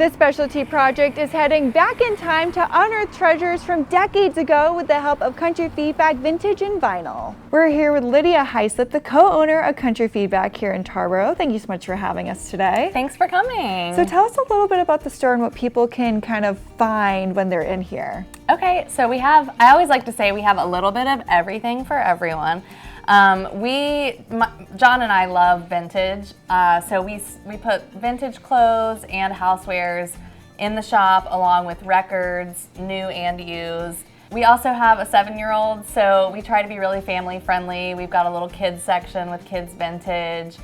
The specialty project is heading back in time to unearth treasures from decades ago with the help of Country Feedback Vintage and Vinyl. We're here with Lydia Heislip, the co-owner of Country Feedback here in Tarboro. Thank you so much for having us today. Thanks for coming. So tell us a little bit about the store and what people can kind of find when they're in here. Okay, so I always like to say we have a little bit of everything for everyone. John and I love vintage, so we put vintage clothes and housewares in the shop along with records, new and used. We also have a 7-year-old, so we try to be really family friendly. We've got a little kids section with kids vintage.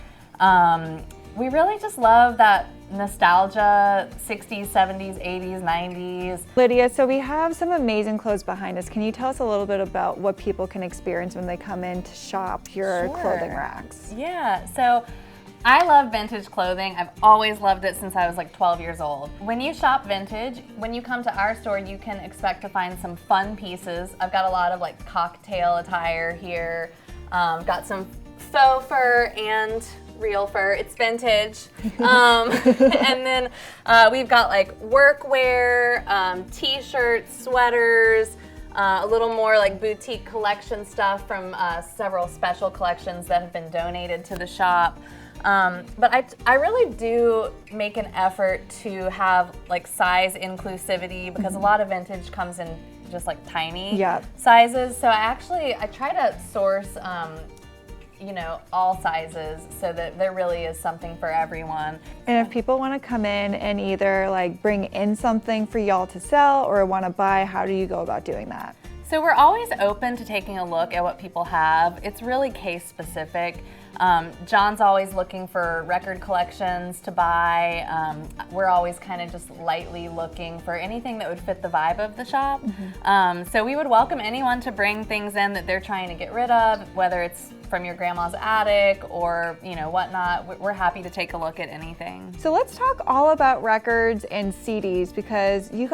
We really just love that nostalgia, 60s, 70s, 80s, 90s. Lydia, so we have some amazing clothes behind us. Can you tell us a little bit about what people can experience when they come in to shop your clothing racks? Yeah, so I love vintage clothing. I've always loved it since I was like 12 years old. When you shop vintage, when you come to our store, you can expect to find some fun pieces. I've got a lot of like cocktail attire here. Got some faux fur and real fur, it's vintage. And then we've got like workwear, t-shirts, sweaters, a little more like boutique collection stuff from several special collections that have been donated to the shop. But I really do make an effort to have like size inclusivity because a lot of vintage comes in just like tiny sizes. So I try to source all sizes so that there really is something for everyone. And if people want to come in and either like bring in something for y'all to sell or want to buy, how do you go about doing that? So we're always open to taking a look at what people have. It's really case specific. John's always looking for record collections to buy. We're always kind of just lightly looking for anything that would fit the vibe of the shop. So we would welcome anyone to bring things in that they're trying to get rid of, whether it's from your grandma's attic or whatnot. We're happy to take a look at anything. So let's talk all about records and CDs because you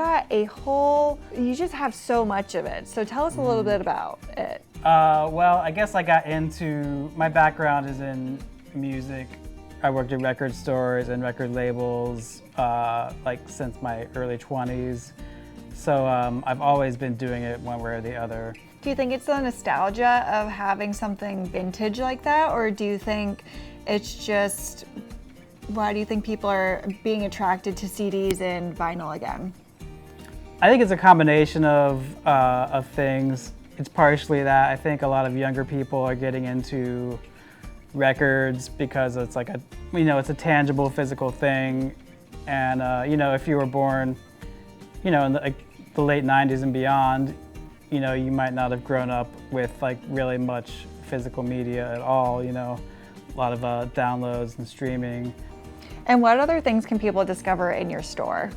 just have so much of it. So tell us a little bit about it. Well, I guess I got into, my background is in music. I worked in record stores and record labels since my early 20s. So I've always been doing it one way or the other. Do you think it's the nostalgia of having something vintage like that, or do you think it's just, why do you think people are being attracted to CDs and vinyl again? I think it's a combination of things. It's partially that I think a lot of younger people are getting into records because it's like it's a tangible physical thing. And if you were born, in the late 90s and beyond, you might not have grown up with like really much physical media at all, a lot of downloads and streaming. And what other things can people discover in your store?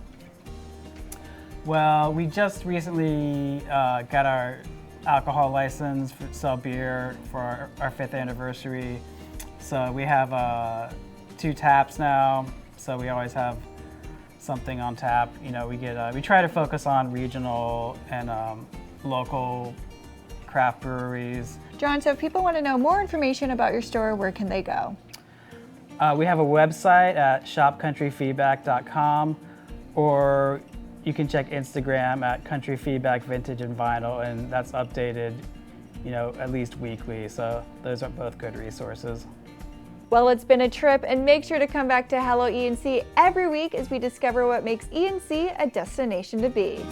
Well, we just recently got our alcohol license to sell beer for our 5th anniversary. So we have 2 taps now, so we always have something on tap. We try to focus on regional and local craft breweries. John, so if people want to know more information about your store, where can they go? We have a website at shopcountryfeedback.com, or you can check Instagram at Country Feedback Vintage and Vinyl, and that's updated, at least weekly. So those are both good resources. Well, it's been a trip, and make sure to come back to Hello E&C every week as we discover what makes E&C a destination to be.